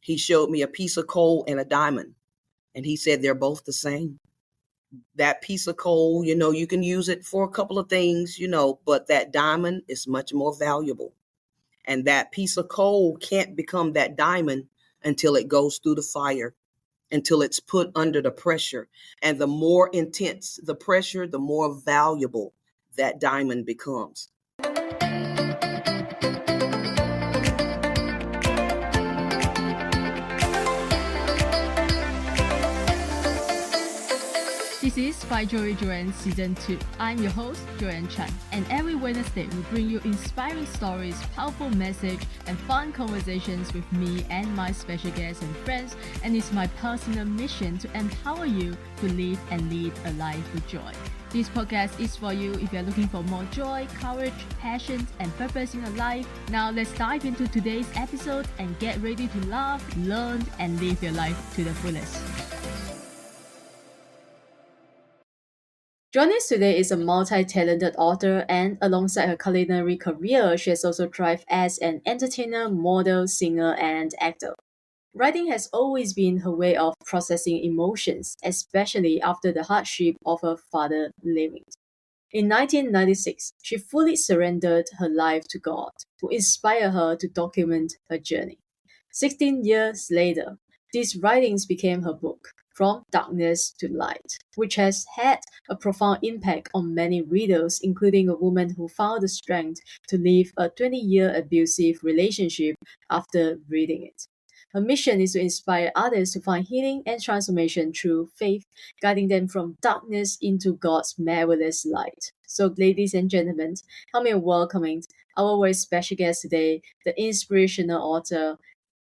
he showed me a piece of coal and a diamond. And he said, they're both the same. That piece of coal, you can use it for a couple of things, but that diamond is much more valuable. And that piece of coal can't become that diamond until it goes through the fire, until it's put under the pressure. And the more intense the pressure, the more valuable that diamond becomes. This is By Joyan Season 2. I'm your host, Joyan Chan, and every Wednesday we bring you inspiring stories, powerful message, and fun conversations with me and my special guests and friends, and it's my personal mission to empower you to live and lead a life with joy. This podcast is for you if you're looking for more joy, courage, passion, and purpose in your life. Now let's dive into today's episode and get ready to laugh, learn, and live your life to the fullest. Joining us today is a multi-talented author, and alongside her culinary career, she has also thrived as an entertainer, model, singer, and actor. Writing has always been her way of processing emotions, especially after the hardship of her father leaving. In 1996, she fully surrendered her life to God to inspire her to document her journey. 16 years later, these writings became her book, From Darkness to Light, which has had a profound impact on many readers, including a woman who found the strength to leave a 20-year abusive relationship after reading it. Her mission is to inspire others to find healing and transformation through faith, guiding them from darkness into God's marvelous light. So, ladies and gentlemen, help me welcoming our very special guest today, the inspirational author,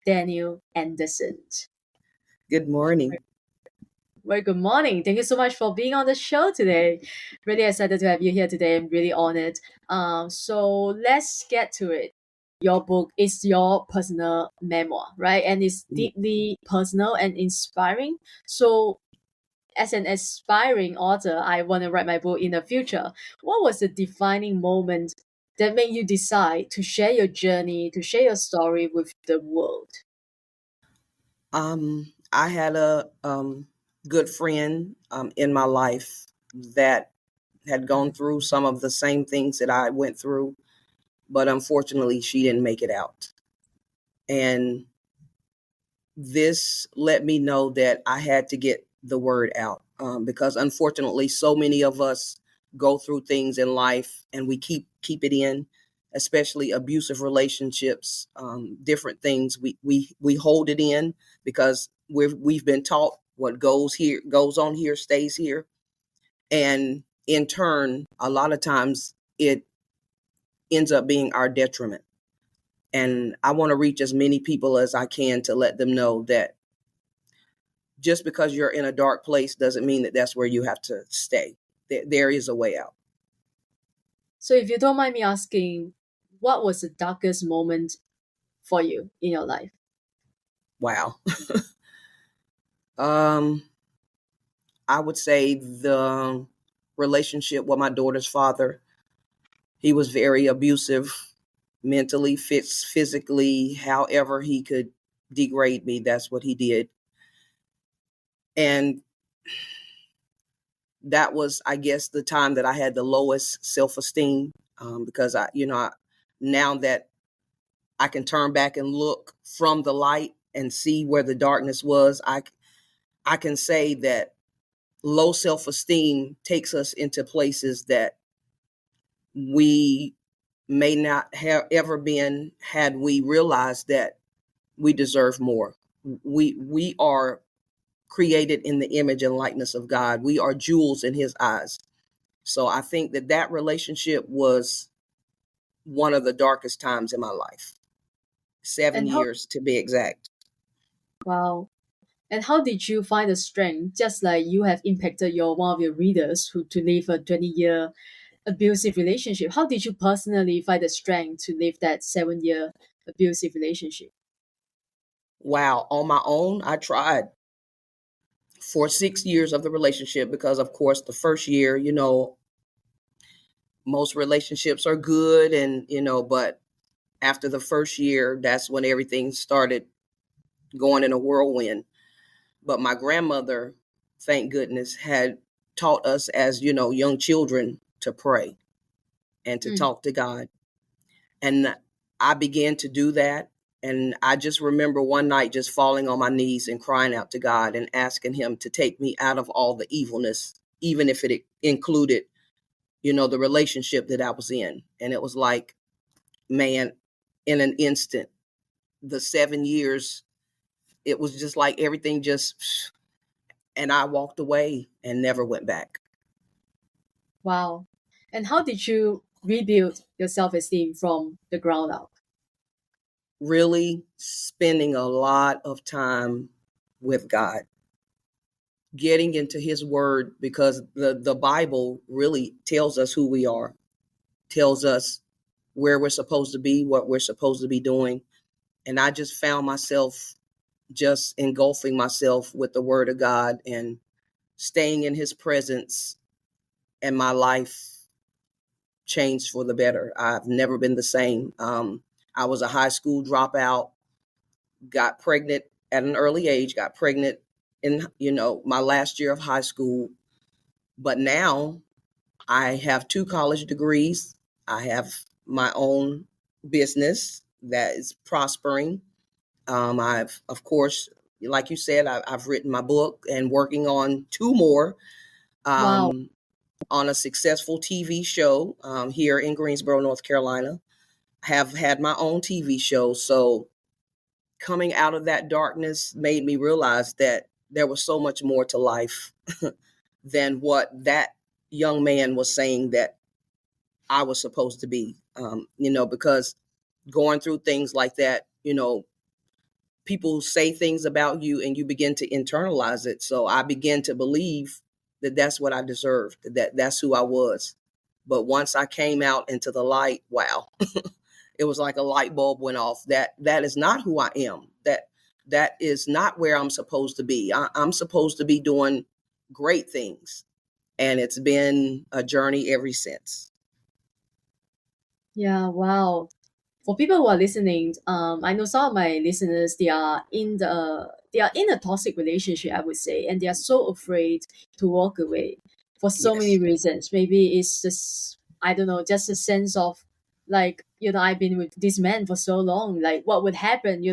Danielle Anderson. Good morning. Very good morning. Thank you so much for being on the show today. Really excited to have you here today. I'm really honored. So let's get to it. Your book is your personal memoir, right? And it's deeply personal and inspiring. So as an aspiring author, I want to write my book in the future. What was the defining moment that made you decide to share your journey, to share your story with the world? I had a good friend in my life that had gone through some of the same things that I went through, but unfortunately she didn't make it out. And this let me know that I had to get the word out because unfortunately so many of us go through things in life and we keep it in, especially abusive relationships, different things. We hold it in because we've been taught what goes on here stays here. And in turn, a lot of times it ends up being our detriment. And I want to reach as many people as I can to let them know that just because you're in a dark place doesn't mean that that's where you have to stay. There is a way out. So if you don't mind me asking, what was the darkest moment for you in your life? Wow. I would say the relationship with my daughter's father. He was very abusive, mentally, physically, however he could degrade me. That's what he did. And that was, I guess, the time that I had the lowest self-esteem because now that I can turn back and look from the light and see where the darkness was, I can say that low self-esteem takes us into places that we may not have ever been had we realized that we deserve more. We are created in the image and likeness of God. We are jewels in his eyes. So I think that relationship was one of the darkest times in my life. 7 years to be exact. Wow. And how did you find the strength, just like you have impacted one of your readers to live a 20-year abusive relationship? How did you personally find the strength to live that 7-year abusive relationship? Wow. On my own, I tried for 6 years of the relationship because, of course, the first year, most relationships are good and, but after the first year, that's when everything started going in a whirlwind. But my grandmother, thank goodness, had taught us as, young children to pray and to Mm. talk to God. And I began to do that. And I just remember one night just falling on my knees and crying out to God and asking him to take me out of all the evilness, even if it included, the relationship that I was in. And it was like, man, in an instant, the 7 years, it was just like everything just, and I walked away and never went back. Wow. And how did you rebuild your self-esteem from the ground up? Really spending a lot of time with God, getting into his word, because the Bible really tells us who we are, tells us where we're supposed to be, what we're supposed to be doing. And I just found myself just engulfing myself with the word of God and staying in his presence, and my life changed for the better. I've never been the same. I was a high school dropout, got pregnant at an early age, got pregnant in, my last year of high school. But now I have 2 college degrees. I have my own business that is prospering. I've, of course, like you said, I've written my book and working on 2 more, Wow. on a successful TV show here in Greensboro, North Carolina. Have had my own TV show. So coming out of that darkness made me realize that there was so much more to life than what that young man was saying that I was supposed to be. Because going through things like that, people say things about you and you begin to internalize it. So I began to believe that that's what I deserved, that that's who I was. But once I came out into the light, wow, it was like a light bulb went off. That is not who I am. That is not where I'm supposed to be. I'm supposed to be doing great things. And it's been a journey ever since. Yeah, wow. For people who are listening, I know some of my listeners, they are in a toxic relationship, I would say, and they are so afraid to walk away for so many Yes. reasons. Maybe it's just, I don't know, just a sense of like, I've been with this man for so long, like what would happen,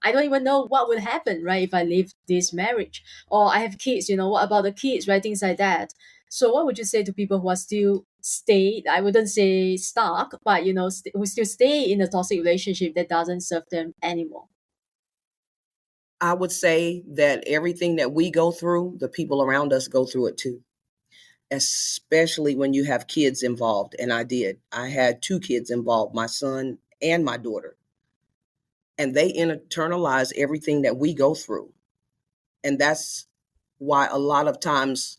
I don't even know what would happen, right, if I leave this marriage, or I have kids, what about the kids, right? Things like that. So what would you say to people who are still stay, I wouldn't say stuck, but who still stay in a toxic relationship that doesn't serve them anymore? I would say that everything that we go through, the people around us go through it too, especially when you have kids involved. And I did. I had 2 kids involved, my son and my daughter. And they internalize everything that we go through. And that's why a lot of times,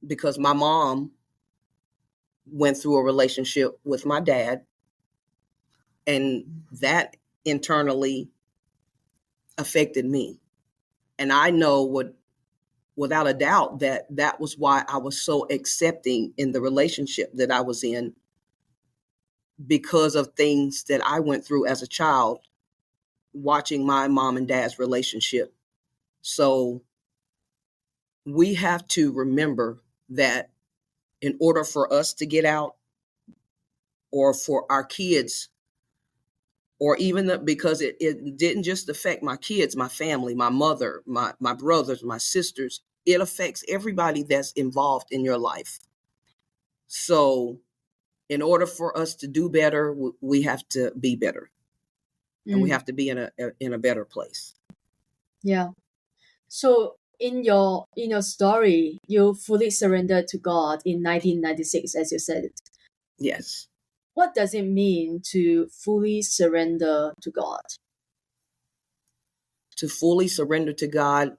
because my mom went through a relationship with my dad, and that internally affected me. And I know without a doubt that was why I was so accepting in the relationship that I was in, because of things that I went through as a child watching my mom and dad's relationship. So we have to remember that in order for us to get out, or for our kids, or even because it didn't just affect my kids, my family, my mother, my brothers, my sisters, it affects everybody that's involved in your life. So in order for us to do better, we have to be better, and we Mm, have to be in a better place. yeah. So in your story, you fully surrendered to God in 1996, as you said it. Yes. What does it mean to fully surrender to God? To fully surrender to God,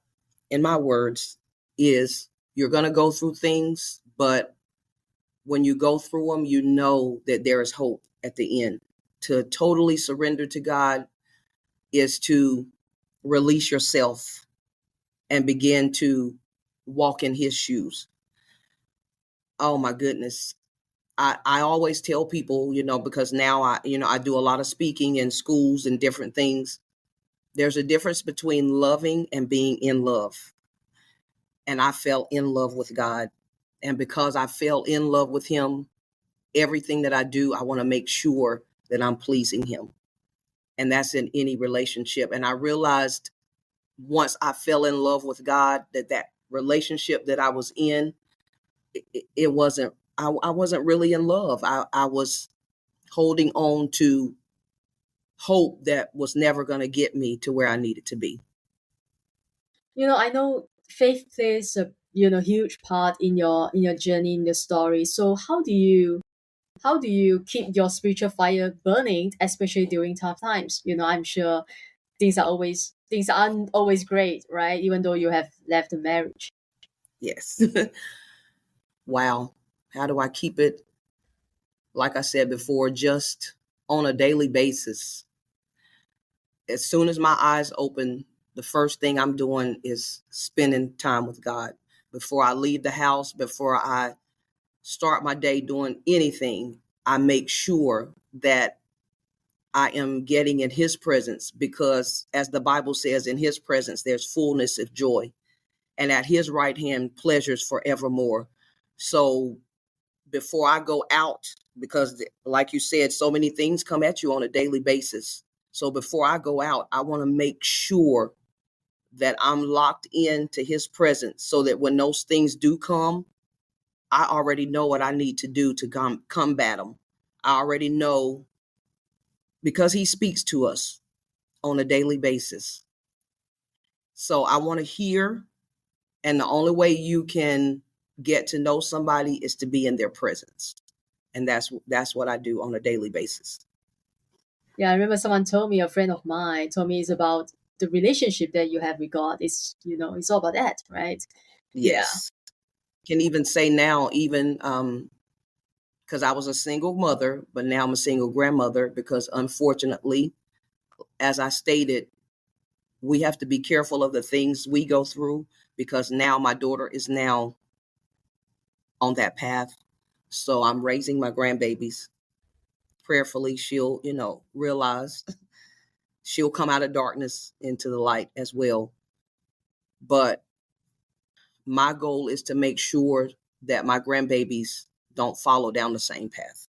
in my words, is you're going to go through things, but when you go through them, you know that there is hope at the end. To totally surrender to God is to release yourself and begin to walk in his shoes. Oh my goodness. I always tell people, because now I do a lot of speaking in schools and different things. There's a difference between loving and being in love. And I fell in love with God. And because I fell in love with him, everything that I do, I want to make sure that I'm pleasing him. And that's in any relationship. And I realized once I fell in love with God, that relationship that I was in, it wasn't, I wasn't really in love. I was holding on to hope that was never going to get me to where I needed to be. I know faith plays a huge part in your journey, in your story. So how do you keep your spiritual fire burning, especially during tough times? I'm sure things aren't always great, right? Even though you have left the marriage. Yes. Wow. How do I keep it? Like I said before, just on a daily basis. As soon as my eyes open, the first thing I'm doing is spending time with God. Before I leave the house, before I start my day doing anything, I make sure that I am getting in his presence, because as the Bible says, in his presence, there's fullness of joy, and at his right hand, pleasures forevermore. So before I go out, because like you said, so many things come at you on a daily basis. So before I go out, I want to make sure that I'm locked into his presence, so that when those things do come, I already know what I need to do to combat them. I already know, because he speaks to us on a daily basis. So I want to hear, and the only way you can get to know somebody is to be in their presence. And that's what I do on a daily basis. Yeah, I remember someone told me, a friend of mine told me, it's about the relationship that you have with God. It's all about that, right? Yeah. Yes. Can even say now, even because I was a single mother, but now I'm a single grandmother, because unfortunately, as I stated, we have to be careful of the things we go through, because now my daughter is now on that path. So I'm raising my grandbabies. Prayerfully, she'll, realize, she'll come out of darkness into the light as well. But my goal is to make sure that my grandbabies don't follow down the same path.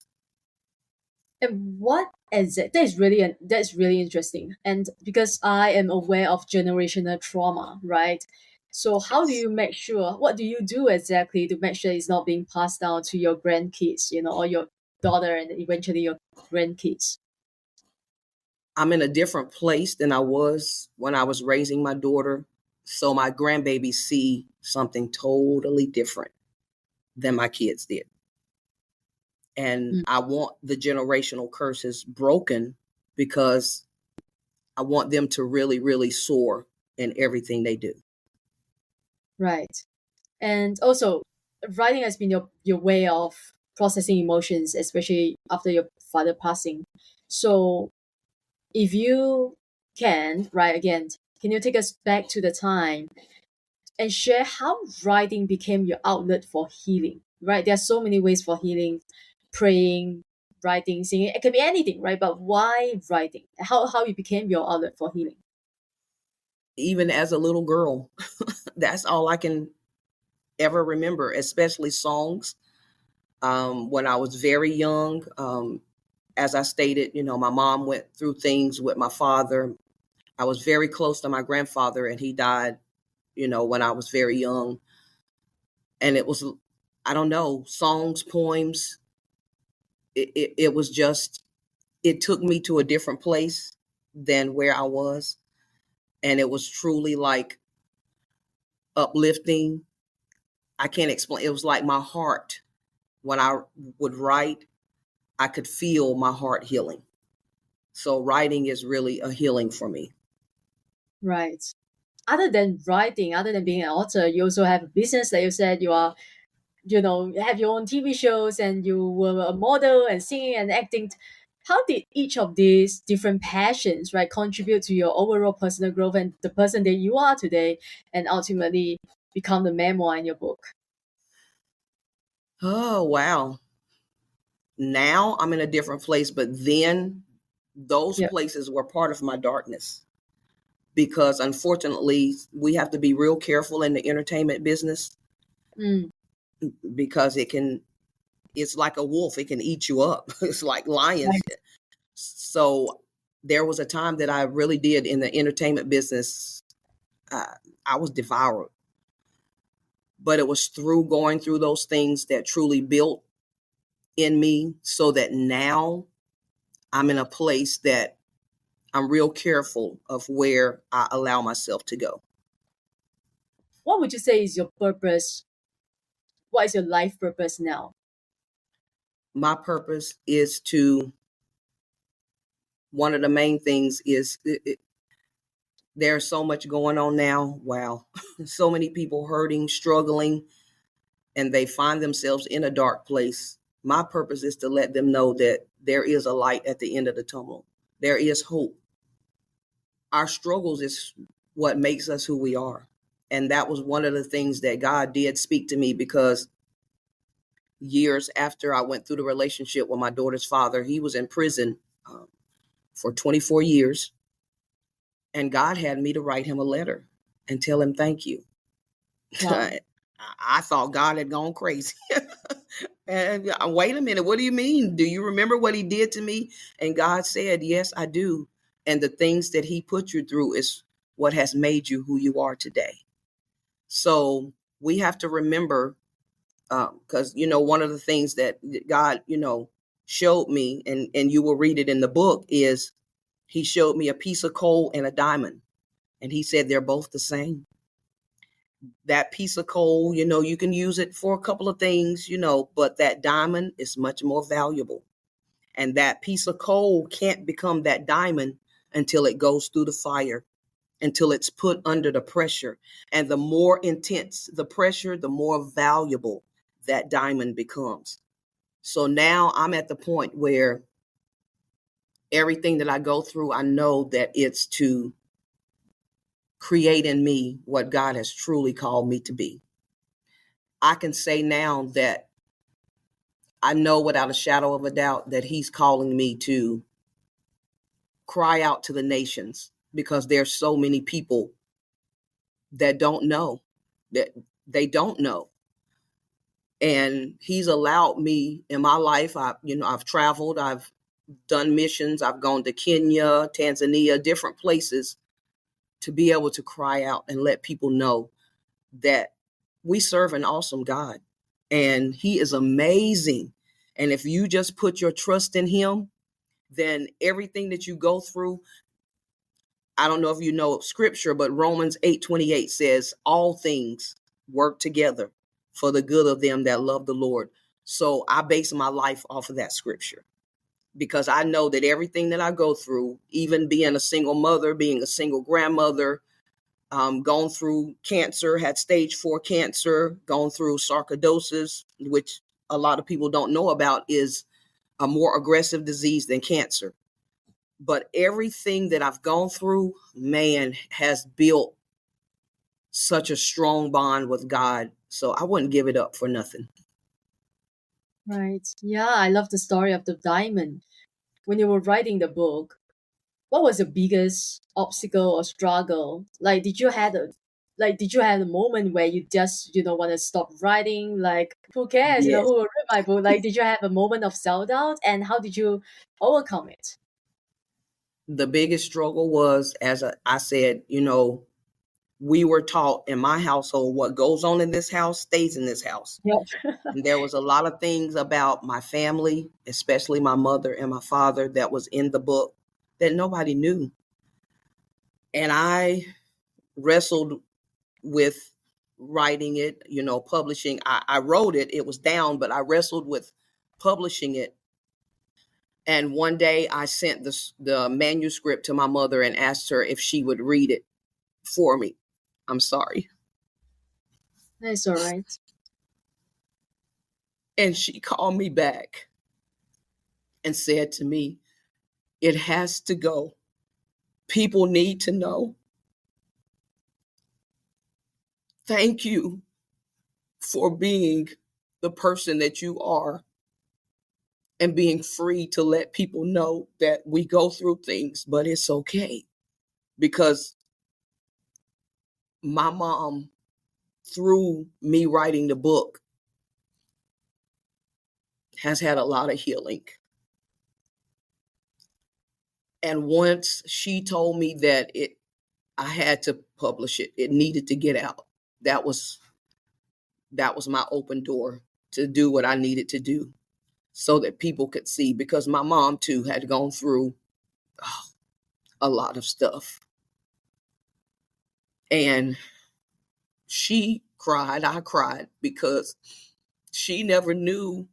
And what is it? That's really interesting. And because I am aware of generational trauma, right? So how do Yes. you make sure? What do you do exactly to make sure it's not being passed down to your grandkids, or your daughter and eventually your grandkids? I'm in a different place than I was when I was raising my daughter. So my grandbabies see something totally different than my kids did. And Mm, I want the generational curses broken, because I want them to really, really soar in everything they do. right. And also, writing has been your way of processing emotions, especially after your father passing. So if you can, right, again, can you take us back to the time and share how writing became your outlet for healing? Right, there are so many ways for healing: praying, writing, singing. It can be anything, right? But why writing? How it became your outlet for healing? Even as a little girl, that's all I can ever remember, especially songs. When I was very young, as I stated, my mom went through things with my father. I was very close to my grandfather, and he died, when I was very young. And it was, I don't know, songs, poems. It was just, it took me to a different place than where I was. And it was truly like uplifting. I can't explain. It was like my heart, when I would write, I could feel my heart healing. So writing is really a healing for me. Right. Other than writing, other than being an author, you also have a business that you said you are, have your own TV shows, and you were a model and singing and acting. How did each of these different passions, right, contribute to your overall personal growth and the person that you are today, and ultimately become the memoir in your book? Oh, wow. Now I'm in a different place, but then those Yeah. places were part of my darkness. because unfortunately we have to be real careful in the entertainment business Mm, because it's like a wolf. It can eat you up. It's like lions. right. So there was a time that I really did in the entertainment business. Uh, I was devoured, but it was through going through those things that truly built in me so that now I'm in a place that I'm real careful of where I allow myself to go. What would you say is your purpose? What is your life purpose now? My purpose is to, one of the main things is there's so much going on now. Wow. So many people hurting, struggling, and they find themselves in a dark place. My purpose is to let them know that there is a light at the end of the tunnel. There is hope. Our struggles is what makes us who we are. And that was one of the things that God did speak to me, because years after I went through the relationship with my daughter's father, he was in prison for 24 years. And God had me to write him a letter and tell him thank you. Wow. I thought God had gone crazy. And wait a minute, what do you mean? Do you remember what he did to me? And God said, yes, I do. And the things that he put you through is what has made you who you are today. So we have to remember, because, one of the things that God, showed me, and you will read it in the book, is he showed me a piece of coal and a diamond. And he said, they're both the same. That piece of coal, you can use it for a couple of things, but that diamond is much more valuable. And that piece of coal can't become that diamond until it goes through the fire, until it's put under the pressure. And the more intense the pressure, the more valuable that diamond becomes. So now I'm at the point where everything that I go through, I know that it's to create in me what God has truly called me to be. I can say now that I know without a shadow of a doubt that he's calling me to cry out to the nations, because there's so many people that don't know, that they don't know. And he's allowed me in my life. I've traveled, I've done missions, I've gone to Kenya, Tanzania, different places, to be able to cry out and let people know that we serve an awesome God and he is amazing. And if you just put your trust in him, then everything that you go through, I don't know if you know scripture, but Romans 8:28 says all things work together for the good of them that love the Lord. So I base my life off of that scripture, because I know that everything that I go through, even being a single mother, being a single grandmother, gone through cancer, had stage 4 cancer, gone through sarcoidosis, which a lot of people don't know about, is a more aggressive disease than cancer. But everything that I've gone through, man, has built such a strong bond with God. So I wouldn't give it up for nothing. Right. Yeah, I love the story of the diamond. When you were writing the book, what was the biggest obstacle or struggle? Did you have a moment where you just want to stop writing? Like, who cares? Yes. Who will read my book? Like, did you have a moment of self doubt, and how did you overcome it? The biggest struggle was, as I said, we were taught in my household, what goes on in this house stays in this house. Yep. And there was a lot of things about my family, especially my mother and my father, that was in the book that nobody knew. And I wrestled with writing it, publishing. I wrote it, it was down, but I wrestled with publishing it. And one day I sent the manuscript to my mother and asked her if she would read it for me. I'm sorry. That's all right. And she called me back and said to me, it has to go. People need to know. Thank you for being the person that you are and being free to let people know that we go through things, but it's okay. Because my mom, through me writing the book, has had a lot of healing. And once she told me that I had to publish it, it needed to get out. That was my open door to do what I needed to do so that people could see, because my mom too had gone through a lot of stuff. And she cried, I cried, because she never knew,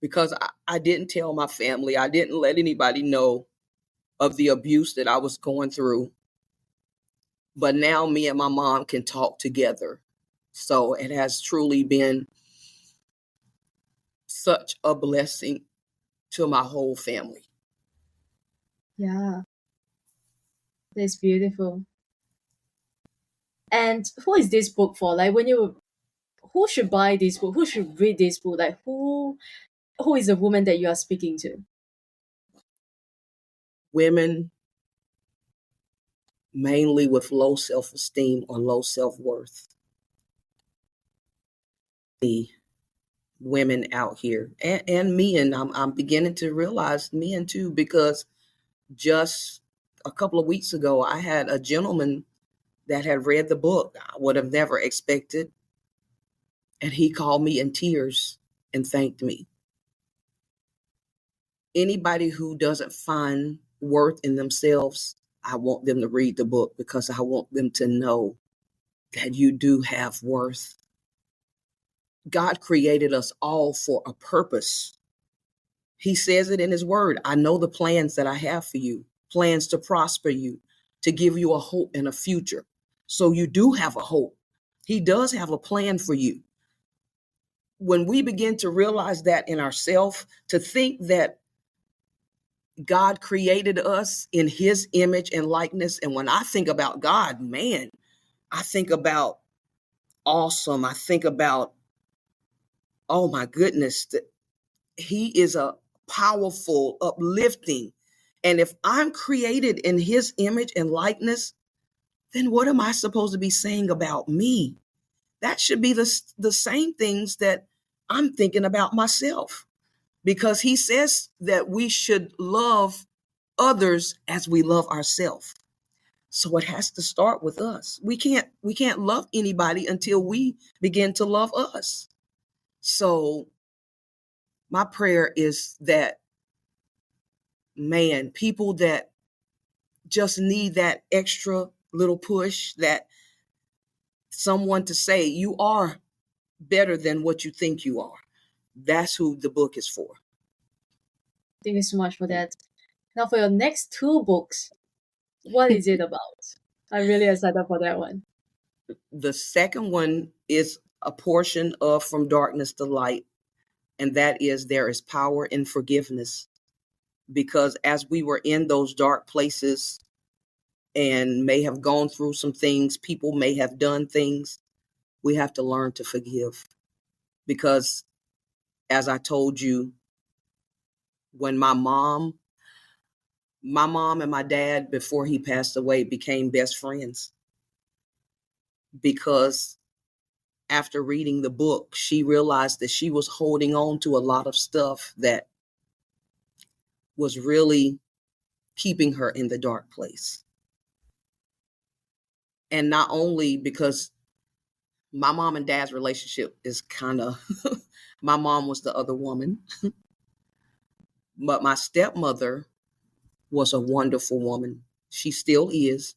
because I didn't tell my family, I didn't let anybody know of the abuse that I was going through. But now me and my mom can talk together. So it has truly been such a blessing to my whole family. Yeah, that's beautiful. And who is this book for? Like who should buy this book? Who should read this book? Like who is the woman that you are speaking to? Women mainly with low self-esteem or low self-worth. The women out here, and men, I'm beginning to realize men too, because just a couple of weeks ago, I had a gentleman that had read the book. I would have never expected. And he called me in tears and thanked me. Anybody who doesn't find worth in themselves, I want them to read the book, because I want them to know that you do have worth. God created us all for a purpose. He says it in his word. I know the plans that I have for you, plans to prosper you, to give you a hope and a future. So you do have a hope. He does have a plan for you. When we begin to realize that in ourselves, to think that God created us in his image and likeness. And when I think about God, man, I think about awesome. I think about, oh my goodness, he is a powerful, uplifting. And if I'm created in his image and likeness, then what am I supposed to be saying about me? That should be the same things that I'm thinking about myself, because he says that we should love others as we love ourselves. So it has to start with us. We can't love anybody until we begin to love us. So my prayer is that, man, people that just need that extra little push, that someone to say, you are better than what you think you are. That's who the book is for. Thank you so much for that. Now for your next two books, what is it about? I'm really excited for that one. The second one is a portion of From Darkness to Light, and that is There is Power in Forgiveness. Because as we were in those dark places and may have gone through some things, people may have done things, we have to learn to forgive. Because as I told you, when my mom and my dad, before he passed away, became best friends, because after reading the book, she realized that she was holding on to a lot of stuff that was really keeping her in the dark place. And not only because my mom and dad's relationship is kind of, my mom was the other woman, but my stepmother was a wonderful woman. She still is.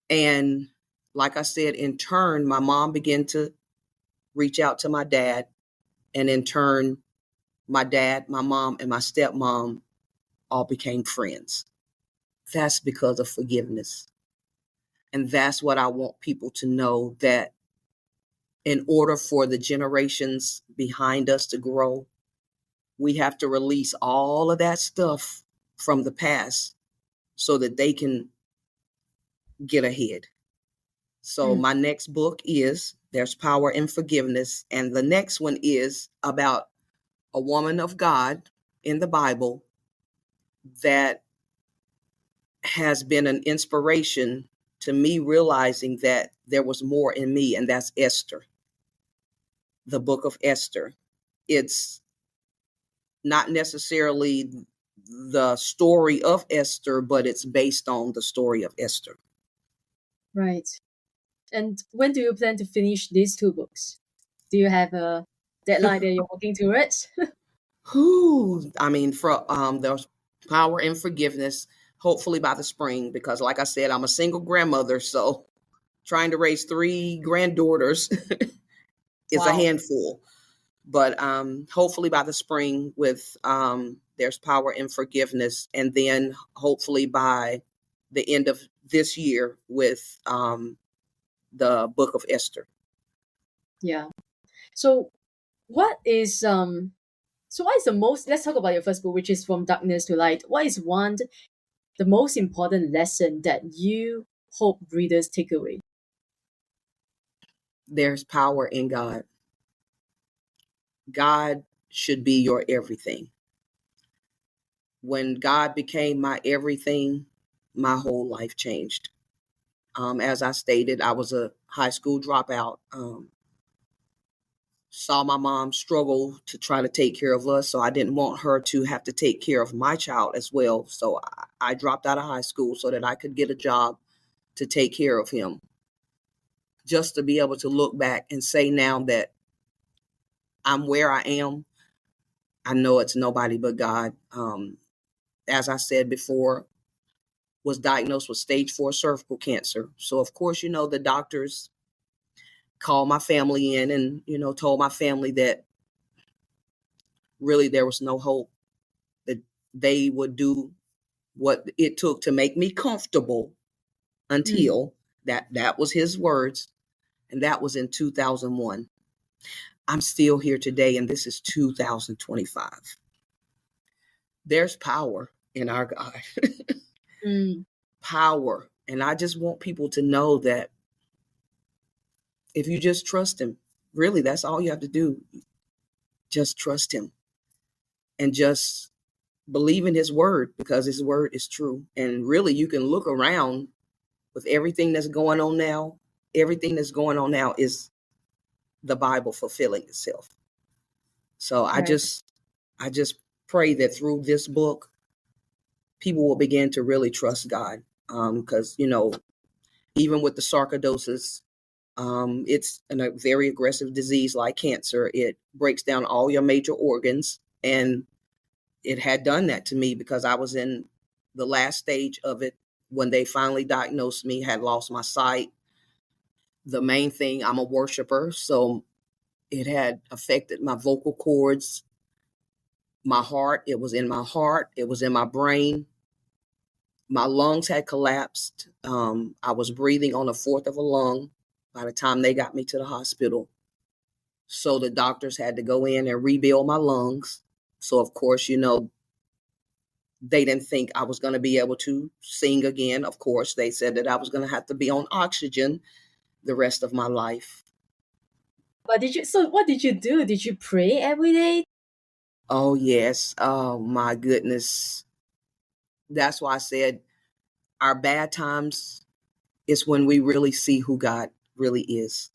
And like I said, in turn, my mom began to reach out to my dad. And in turn, my dad, my mom, and my stepmom all became friends. That's because of forgiveness. And that's what I want people to know, that in order for the generations behind us to grow, we have to release all of that stuff from the past so that they can get ahead. So my next book is There's Power in Forgiveness. And the next one is about a woman of God in the Bible that has been an inspiration to me realizing that there was more in me, and that's Esther, the book of Esther. It's not necessarily the story of Esther, but it's based on the story of Esther. Right. And when do you plan to finish these two books? Do you have a deadline that you're working towards? I mean, for there's power in forgiveness, hopefully by the spring, because like I said, I'm a single grandmother, so trying to raise three granddaughters is a Wow. handful. But hopefully by the spring with there's power in forgiveness, and then hopefully by the end of this year with the book of Esther. Yeah. So what is so what is the most, let's talk about your first book, which is From Darkness to Light. What is the most important lesson that you hope readers take away? There's power in God. God should be your everything. When God became my everything, my whole life changed. As I stated, I was a high school dropout. Saw my mom struggle to try to take care of us, so I didn't want her to have to take care of my child as well. So I dropped out of high school so that I could get a job to take care of him. Just to be able to look back and say now that I'm where I am, I know it's nobody but God. As I said before, was diagnosed with stage 4 cervical cancer. So of course, the doctors called my family in and, told my family that really there was no hope, that they would do what it took to make me comfortable Mm. until that was his words. And that was in 2001. I'm still here today, and this is 2025. There's power in our God. Mm. Power. And I just want people to know that if you just trust him, really, that's all you have to do. Just trust him and just believe in his word, because his word is true. And really, you can look around with everything that's going on now. Everything that's going on now is the Bible fulfilling itself. So Right. I just pray that through this book, people will begin to really trust God. Because, even with the sarcoidosis, it's a very aggressive disease like cancer. It breaks down all your major organs. And it had done that to me because I was in the last stage of it when they finally diagnosed me, had lost my sight. The main thing, I'm a worshiper, so it had affected my vocal cords, my heart. It was in my heart. It was in my brain. My lungs had collapsed. I was breathing on a fourth of a lung by the time they got me to the hospital. So the doctors had to go in and rebuild my lungs. So of course, they didn't think I was going to be able to sing again. Of course, they said that I was going to have to be on oxygen the rest of my life. But what did you do? Did you pray every day? Oh, yes. Oh, my goodness. That's why I said our bad times is when we really see who God really is,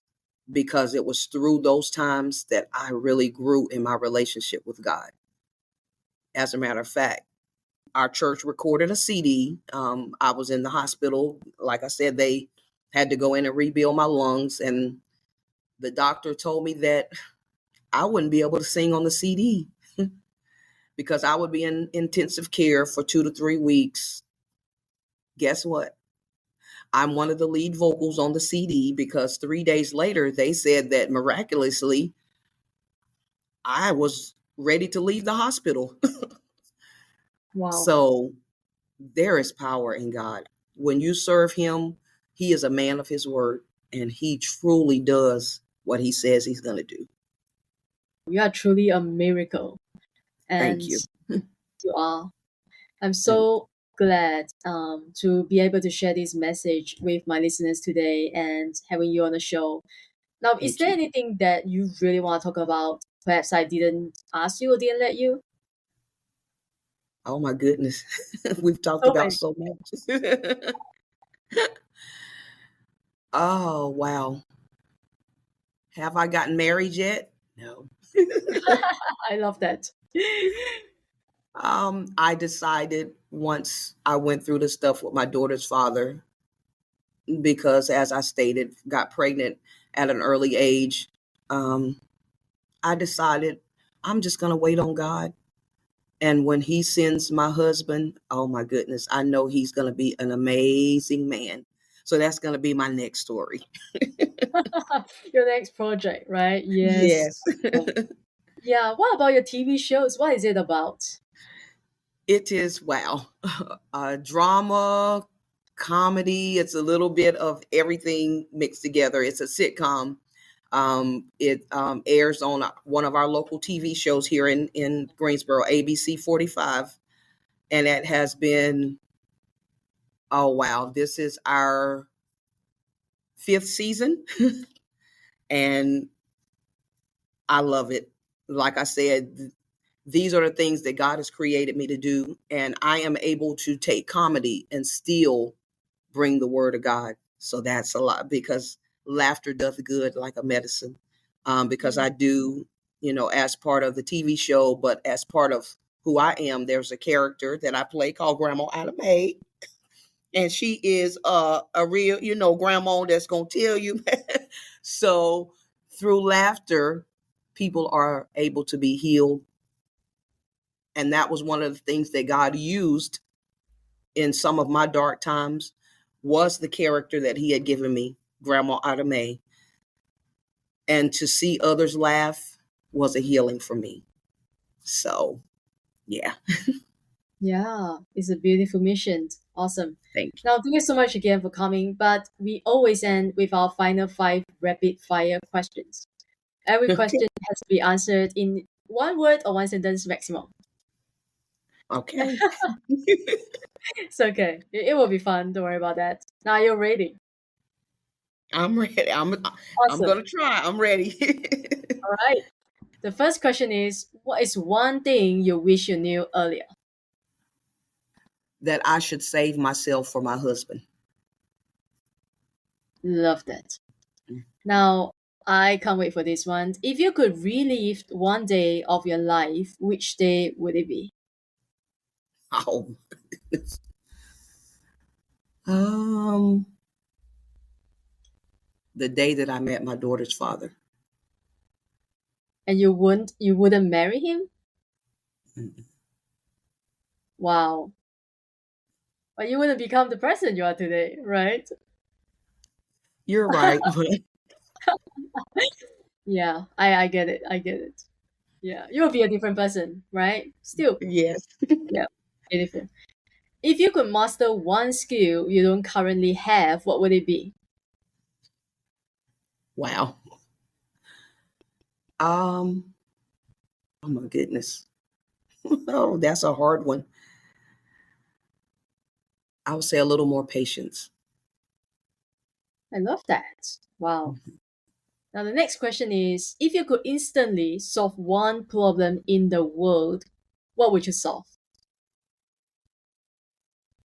because it was through those times that I really grew in my relationship with God. As a matter of fact, our church recorded a CD. I was in the hospital. Like I said, they had to go in and rebuild my lungs. And the doctor told me that I wouldn't be able to sing on the CD because I would be in intensive care for 2 to 3 weeks. Guess what? I'm one of the lead vocals on the CD because 3 days later, they said that miraculously, I was ready to leave the hospital. Wow. So there is power in God. When you serve him, he is a man of his word, and he truly does what he says he's going to do. You are truly a miracle. Thank And you. you are. I'm Thank so glad to be able to share this message with my listeners today and having you on the show. Now, is thank there you. anything that you really want to talk about? Perhaps I didn't ask you or didn't let you? Oh my goodness. We've talked So about many. so much. Oh, wow. Have I gotten married yet? No. I love that. I decided once I went through the stuff with my daughter's father, because as I stated, got pregnant at an early age. Um, I decided I'm just going to wait on God. And when he sends my husband, oh my goodness, I know he's going to be an amazing man. So that's going to be my next story. Your next project, right? Yes. Yes. Yeah. What about your TV shows? What is it about? It is, wow. Drama, comedy. It's a little bit of everything mixed together. It's a sitcom. It airs on one of our local TV shows here in Greensboro, ABC 45. And it has been, oh, wow, this is our fifth season. And I love it. Like I said, these are the things that God has created me to do. And I am able to take comedy and still bring the word of God. So that's a lot, because laughter doth good like a medicine. Because I do, as part of the TV show, but as part of who I am, there's a character that I play called Grandma May. And she is a real, grandma that's going to tell you. So through laughter, people are able to be healed. And that was one of the things that God used in some of my dark times, was the character that he had given me, Grandma May. And to see others laugh was a healing for me. So, yeah. Yeah, it's a beautiful mission. Awesome. Thank you. Now, thank you so much again for coming. But we always end with our final 5 rapid fire questions. Every question has to be answered in one word or one sentence maximum. Okay. It's okay. It will be fun. Don't worry about that. Now you're ready. I'm ready. I'm Awesome. going to try. I'm ready. All right. The first question is, what is one thing you wish you knew earlier? That I should save myself for my husband. Love that. Mm. Now, I can't wait for this one. If you could relive one day of your life, which day would it be? Oh. um, the day that I met my daughter's father. And you wouldn't marry him? Mm. Wow. But you wouldn't become the person you are today, right? You're right. Yeah, I get it. I get it. Yeah, you'll be a different person, right? Still, Yes. yeah, beautiful. If you could master one skill you don't currently have, what would it be? Wow. Oh my goodness. Oh, that's a hard one. I would say a little more patience. I love that. Wow. Now, the next question is, if you could instantly solve one problem in the world, what would you solve?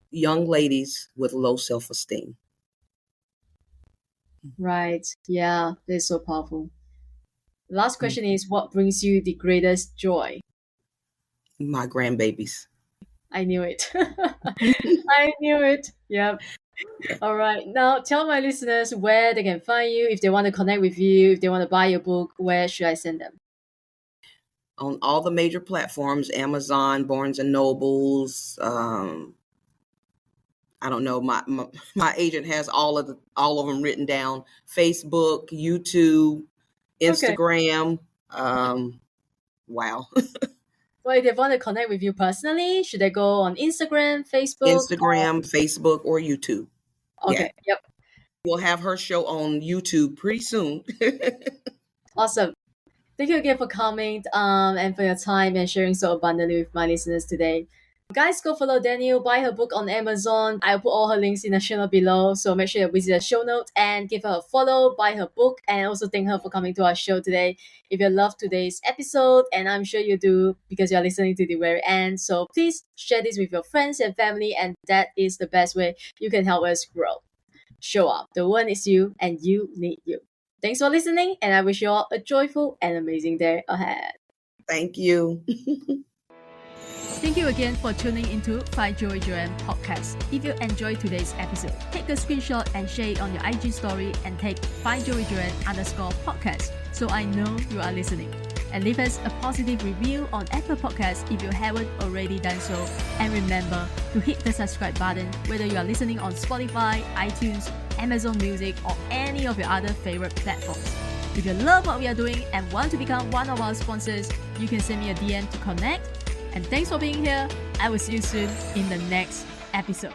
Young ladies with low self-esteem. Right. Yeah, that's so powerful. Last question is, what brings you the greatest joy? My grandbabies. I knew it. I knew it. Yep. All right. Now, tell my listeners where they can find you, if they want to connect with you, if they want to buy your book, where should I send them? On all the major platforms, Amazon, Barnes and Nobles. I don't know. My agent has all of them written down. Facebook, YouTube, Okay. Instagram. Wow. Well, if they want to connect with you personally, should they go on Instagram, Facebook? Instagram, Facebook, or YouTube. Yeah. Okay. Yep. We'll have her show on YouTube pretty soon. Awesome. Thank you again for coming and for your time and sharing so abundantly with my listeners today. Guys, go follow Danielle, buy her book on Amazon. I'll put all her links in the show note below. So make sure you visit the show note and give her a follow, buy her book, and also thank her for coming to our show today. If you loved today's episode, and I'm sure you do because you're listening to the very end, so please share this with your friends and family, and that is the best way you can help us grow. Show up. The world needs you and you need you. Thanks for listening, and I wish you all a joyful and amazing day ahead. Thank you. Thank you again for tuning into Find Joy Joyan podcast. If you enjoyed today's episode, take a screenshot and share it on your IG story and tag findjoyjoyan_podcast so I know you are listening. And leave us a positive review on Apple Podcasts if you haven't already done so. And remember to hit the subscribe button whether you are listening on Spotify, iTunes, Amazon Music, or any of your other favorite platforms. If you love what we are doing and want to become one of our sponsors, you can send me a DM to connect. And thanks for being here. I will see you soon in the next episode.